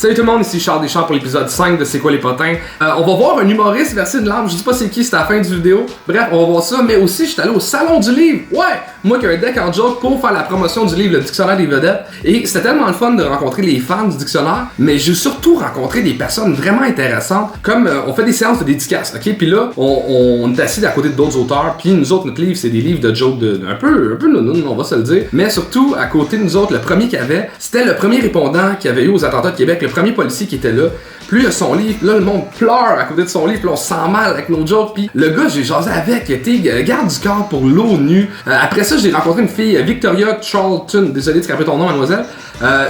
Salut tout le monde, ici Charles Deschamps pour l'épisode 5 de C'est quoi les potins. On va voir un humoriste verser une larme, je dis pas c'est qui, c'est à la fin du vidéo. Bref, on va voir ça, mais aussi je suis allé au salon du livre. Ouais, moi qui ai un deck en joke pour faire la promotion du livre, le dictionnaire des vedettes. Et c'était tellement le fun de rencontrer les fans du dictionnaire, mais j'ai surtout rencontré des personnes vraiment intéressantes. Comme on fait des séances de dédicaces, ok? Puis là, on est assis à côté d'autres auteurs, puis nous autres, notre livre, c'est des livres de jokes un peu nounoun, on va se le dire. Mais surtout, à côté de nous autres, le premier qu'il y avait, c'était le premier répondant qu'il y avait eu aux attentats de Québec, le premier policier qui était là. Puis il a son livre, là le monde pleure à côté de son livre, puis on se sent mal avec nos jokes. Puis le gars, j'ai jasé avec, il était garde du corps pour l'ONU. Après ça, j'ai rencontré une fille, Victoria Charlton, désolé de scraper ton nom, mademoiselle.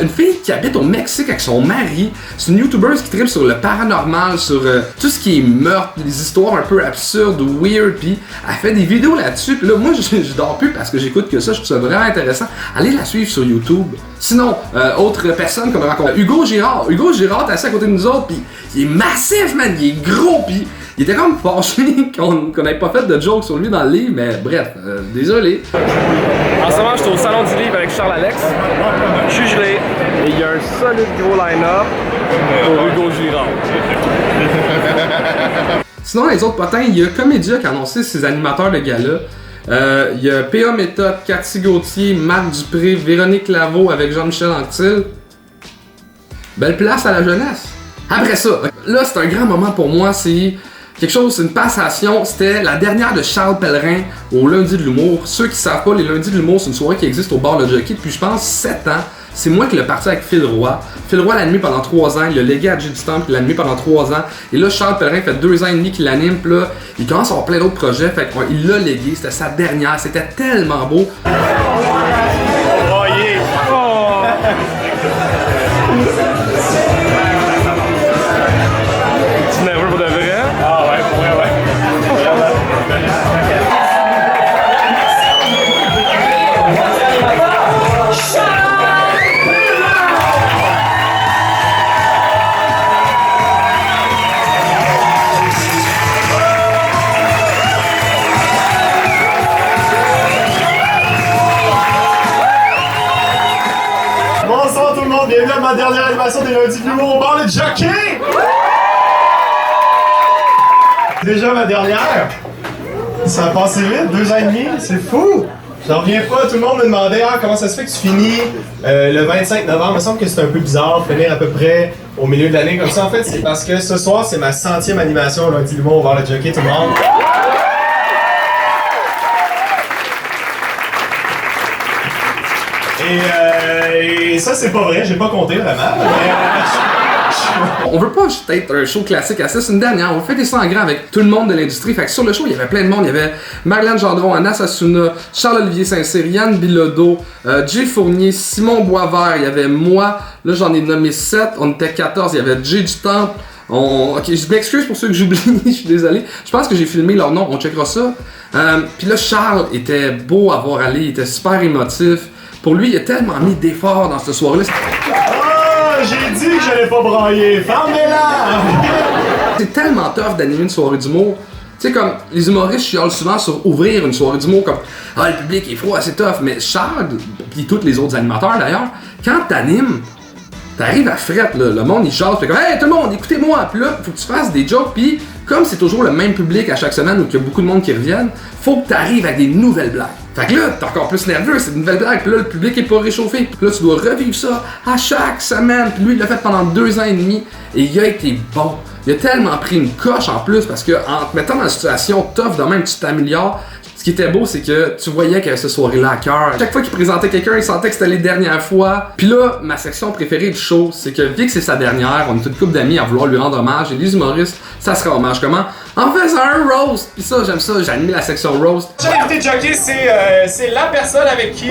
Une fille qui habite au Mexique avec son mari. C'est une YouTuber qui tripe sur le paranormal, sur tout ce qui est meurtre, des histoires un peu absurdes ou weird. Puis elle fait des vidéos là-dessus. Puis là, moi, je dors plus parce que j'écoute que ça. Je trouve ça vraiment intéressant. Allez la suivre sur YouTube. Sinon, autre personne qu'on a rencontré, Hugo Girard. Hugo Girard, t'es assis à côté de nous autres. Puis il est massif, man. Il est gros. Puis il était comme fâché qu'on n'ait pas fait de jokes sur lui dans le livre. Mais bref, désolé. En ce moment, je suis au Salon du Livre avec Charles Alex. Je suis gelé et il y a un solide gros line-up pour Hugo Girard. Sinon, les autres potins, il y a Comédia qui a annoncé ses animateurs de gala. Il y a P.A. Méthode, Cathy Gauthier, Marc Dupré, Véronique Laveau avec Jean-Michel Anctil. Belle place à la jeunesse. Après ça, là, c'est un grand moment pour moi, c'est quelque chose, c'est une passation. C'était la dernière de Charles Pellerin au Lundi de l'humour. Ceux qui savent pas, les Lundis de l'humour, c'est une soirée qui existe au bar Le Jockey depuis, je pense, 7 ans. C'est moi qui l'ai parti avec Phil Roy. Phil Roy l'a animé pendant 3 ans, il l'a légué à J.D. Stump, il l'a animé pendant 3 ans. Et là, Charles Pellerin fait 2 ans et demi qu'il l'anime, puis là, il commence à avoir plein d'autres projets, fait qu'il l'a légué, c'était sa dernière, c'était tellement beau. Tu nerveux pour de vrai? Ah ouais, pour vrai, ouais. Bonsoir tout le monde, bienvenue à ma dernière animation des Lundis de l'humour au bar Le Jockey! Déjà ma dernière. Ça a passé vite, 2 ans et demi, c'est fou! J'en reviens pas, tout le monde me demandait comment ça se fait que tu finis le 25 novembre. Il me semble que c'est un peu bizarre de finir à peu près au milieu de l'année comme ça. En fait, c'est parce que ce soir, c'est ma 100e animation au Lundi de l'humour au bar Le Jockey, tout le monde. Et ça, c'est pas vrai, j'ai pas compté vraiment. On veut pas juste être un show classique à ça, c'est une dernière. On fait des ça en grand avec tout le monde de l'industrie. Fait que sur le show, il y avait plein de monde. Il y avait Marilyn Gendron, Anna Sassouna, Charles-Olivier Saint-Cyr, Yann Bilodeau, Jay Fournier, Simon Boisvert. Il y avait moi. Là, j'en ai nommé 7. On était 14. Il y avait Jay du Temple. Ok, je m'excuse pour ceux que j'oublie. Je suis désolé. Je pense que j'ai filmé leur nom. On checkera ça. Puis là, Charles était beau à voir aller. Il était super émotif. Pour lui, il a tellement mis d'efforts dans cette soirée-là. J'ai dit que j'allais pas brailler, fermez-la! C'est tellement tough d'animer une soirée d'humour. Tu sais, comme les humoristes chialent souvent sur ouvrir une soirée d'humour, comme ah, le public est froid, c'est tough. Mais Charles, pis tous les autres animateurs d'ailleurs, quand t'animes, t'arrives à frette, là, le monde il jase, fait comme hey tout le monde, écoutez-moi, puis là, faut que tu fasses des jokes, puis comme c'est toujours le même public à chaque semaine ou qu'il y a beaucoup de monde qui reviennent, faut que t'arrives avec des nouvelles blagues. Fait que là, t'es encore plus nerveux, c'est une nouvelle blague, puis là, le public est pas réchauffé, puis là, tu dois revivre ça à chaque semaine, puis lui, il l'a fait pendant 2 ans et demi, et il a été bon. Il a tellement pris une coche en plus, parce que en te mettant dans une situation tough, de même, tu t'améliores. Ce qui était beau, c'est que tu voyais qu'il y avait cette soirée-là à cœur. Chaque fois qu'il présentait quelqu'un, il sentait que c'était les dernières fois. Puis là, ma section préférée du show, c'est que vu que c'est sa dernière, on est toute couple d'amis à vouloir lui rendre hommage, et les humoristes, ça sera hommage comment? En faisant un roast! Puis ça, j'aime ça, j'ai animé la section roast. L'invité de Jockey, c'est la personne avec qui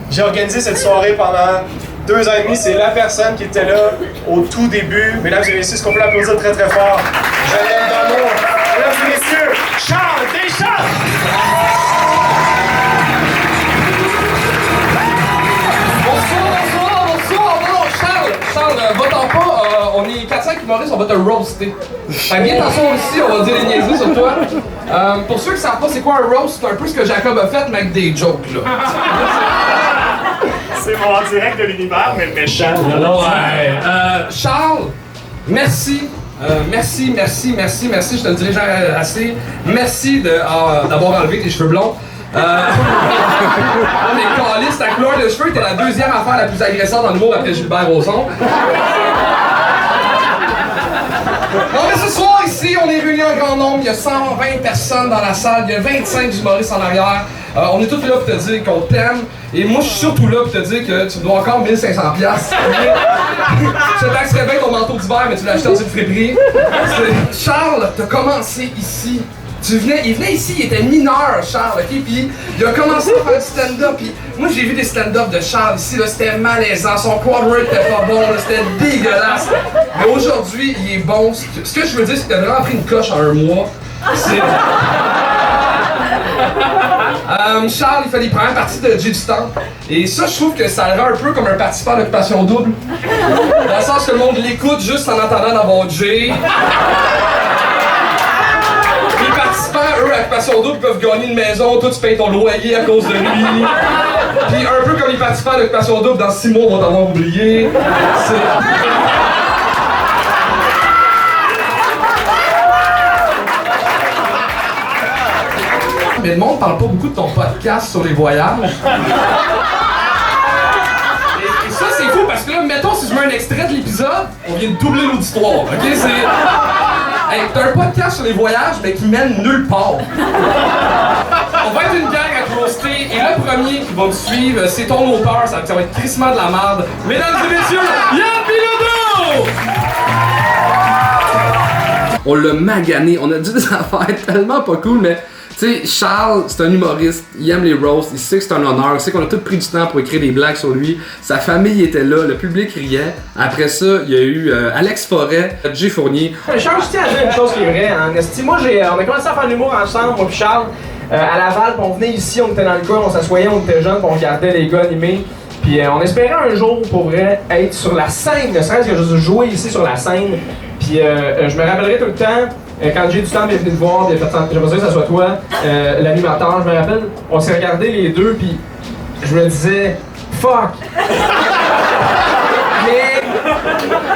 j'ai organisé cette soirée pendant 2 ans et demi. C'est la personne qui était là au tout début. Mesdames et messieurs, est-ce qu'on peut l'applaudir très très fort? Je l'aime d'amour. Mesdames et messieurs, Charles Deschamps! Charles, va-t'en pas, on est 4-5 humoristes, on va te roaster. Fait que viens t'asseoir ici, on va dire les niaiseries sur toi. Pour ceux qui savent pas c'est quoi un roast, c'est un peu ce que Jacob a fait, mais avec des jokes, là. C'est mon en direct de l'univers, mais méchant. Ouais. Charles, merci. Merci, je te le dirai jamais assez. Merci d'avoir enlevé tes cheveux blonds. Mais calice, ta couleur de cheveux était la deuxième affaire la plus agressante dans l'humour après Gilbert Rozon. Non mais ce soir ici, on est réunis en grand nombre, il y a 120 personnes dans la salle, il y a 25 humoristes en arrière. On est tous là pour te dire qu'on t'aime. Et moi je suis surtout là pour te dire que tu me dois encore 1500$. Je te taxerais bien ton manteau d'hiver, mais tu l'as acheté dans une friperie. Charles, t'as commencé ici. Il venait ici, il était mineur, Charles, ok? Puis il a commencé à faire du stand-up. Puis moi, j'ai vu des stand-up de Charles ici, là, c'était malaisant. Son quad work était pas bon, là, c'était dégueulasse. Mais aujourd'hui, il est bon. Ce que je veux dire, c'est que t'as vraiment pris une coche en un mois. Charles, il fait les premières parties de Jay du Temple. Et ça, je trouve que ça le rend un peu comme un participant à l'Occupation Double. Dans le sens que le monde l'écoute juste en entendant d'avoir Jay. Les participants, eux, à l'Occupation Double, peuvent gagner une maison, toi tu payes ton loyer à cause de lui. Puis un peu comme les participants à l'Occupation Double, dans 6 mois, on va t'avoir oublié. Mais le monde parle pas beaucoup de ton podcast sur les voyages. Et ça, c'est fou parce que là, mettons, si je mets un extrait de l'épisode, on vient de doubler l'auditoire, ok? Hey, t'as un podcast sur les voyages, mais qui mène nulle part. On va être une gang à roaster, et le premier qui va me suivre, c'est ton auteur, ça va être crissement de la merde. Mesdames et messieurs, Yann Bilodeau! On l'a magané, on a dit des affaires tellement pas cool, mais tu sais, Charles, c'est un humoriste, il aime les roasts, il sait que c'est un honneur, il sait qu'on a tout pris du temps pour écrire des blagues sur lui. Sa famille était là, le public riait. Après ça, il y a eu Alex Forêt, Jay Fournier. Charles, je tiens à dire une chose qui est vraie. En esti, moi, on a commencé à faire de l'humour ensemble, moi puis Charles, à Laval, puis on venait ici, on était dans le coin, on s'assoyait, on était jeunes, puis on regardait les gars animés. Puis on espérait un jour, pour vrai, être sur la scène, ne serait-ce que juste jouer ici sur la scène. Puis je me rappellerai tout le temps, quand Jay du Temple est venu me voir, j'ai pas sûr que ça soit toi, l'animateur, je me rappelle, on s'est regardés les deux, puis je me disais, fuck! Mais,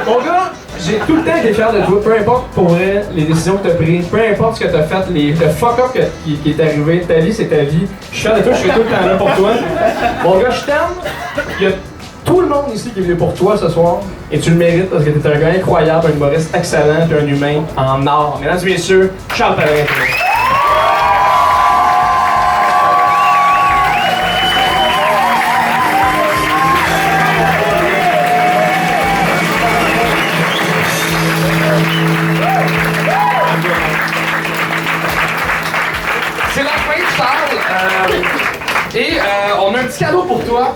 mon gars, j'ai tout le temps été fier de toi, peu importe pour vrai les décisions que t'as prises, peu importe ce que t'as fait, le fuck-up qui est arrivé, ta vie c'est ta vie, je suis fier de toi, je serai tout le temps là pour toi. Mon gars, je t'aime, il y a tout le monde ici qui est venu pour toi ce soir, et tu le mérites parce que t'es un gars incroyable, un humoriste excellent, et un humain en or. Mesdames et messieurs, Charles Pellerin. C'est la fin de Charles. Et on a un petit cadeau pour toi.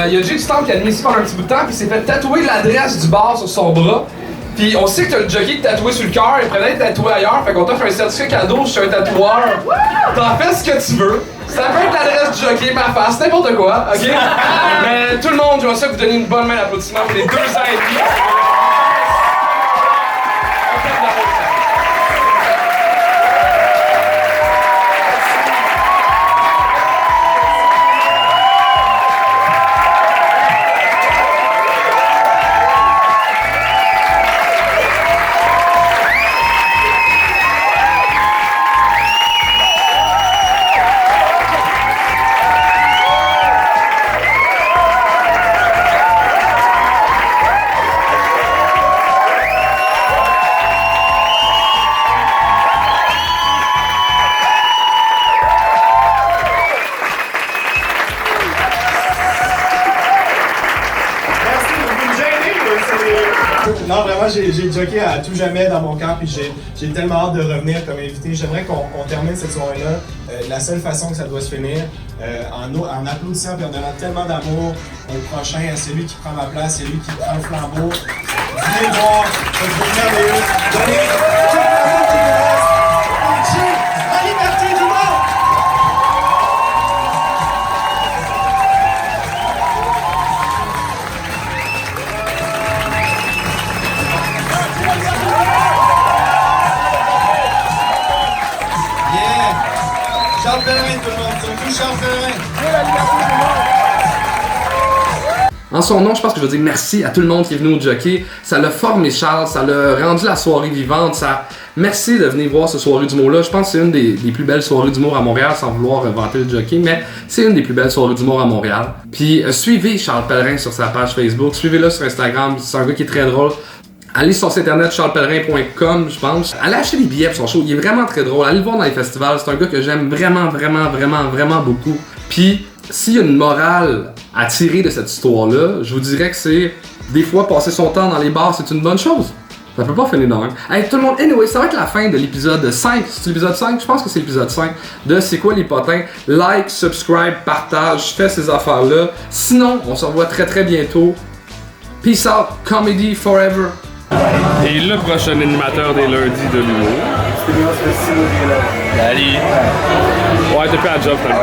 Il y a Jay du Temple qui a animé ici pendant un petit bout de temps, puis il s'est fait tatouer l'adresse du bar sur son bras. Puis on sait que t'as le jockey tatoué sur le cœur, il prenait tatoué ailleurs, fait qu'on t'offre un certificat cadeau chez un tatoueur. T'en fais ce que tu veux. Ça peut être l'adresse du jockey, ma face, n'importe quoi, ok? Mais tout le monde, je veux ça que vous donniez une bonne main d'applaudissement pour les 2 ans et demi. Non, vraiment, j'ai jocké à tout jamais dans mon camp, puis j'ai tellement hâte de revenir comme invité. J'aimerais qu'on termine cette soirée-là. La seule façon que ça doit se finir, en applaudissant et en donnant tellement d'amour au prochain, à celui qui prend ma place, celui qui prend le flambeau. Venez voir, c'est merveilleux. Donnez toute l'amour qui vous reste. Jay, la liberté du monde! Charles Pellerin, tout le monde, c'est tout Charles Pellerin. En son nom, je pense que je veux dire merci à tout le monde qui est venu au jockey. Ça l'a formé Charles, ça l'a rendu la soirée vivante. Merci de venir voir cette soirée d'humour-là. Je pense que c'est une des plus belles soirées d'humour à Montréal, sans vouloir vanter le jockey, mais c'est une des plus belles soirées d'humour à Montréal. Puis suivez Charles Pellerin sur sa page Facebook, suivez-le sur Instagram, c'est un gars qui est très drôle. Allez sur son site internet charlespellerin.com, je pense. Allez acheter des billets pour son show, il est vraiment très drôle. Allez le voir dans les festivals, c'est un gars que j'aime vraiment beaucoup. Puis, s'il y a une morale à tirer de cette histoire-là, je vous dirais que c'est des fois passer son temps dans les bars, c'est une bonne chose. Ça peut pas finir de même. Hey, tout le monde, anyway, ça va être la fin de l'épisode 5. C'est l'épisode 5? Je pense que c'est l'épisode 5 de C'est quoi les potins? Like, subscribe, partage, fais ces affaires-là. Sinon, on se revoit très bientôt. Peace out, comedy forever. Et le prochain animateur des lundis de l'humour. Salut! Ouais, t'es plus à job, t'as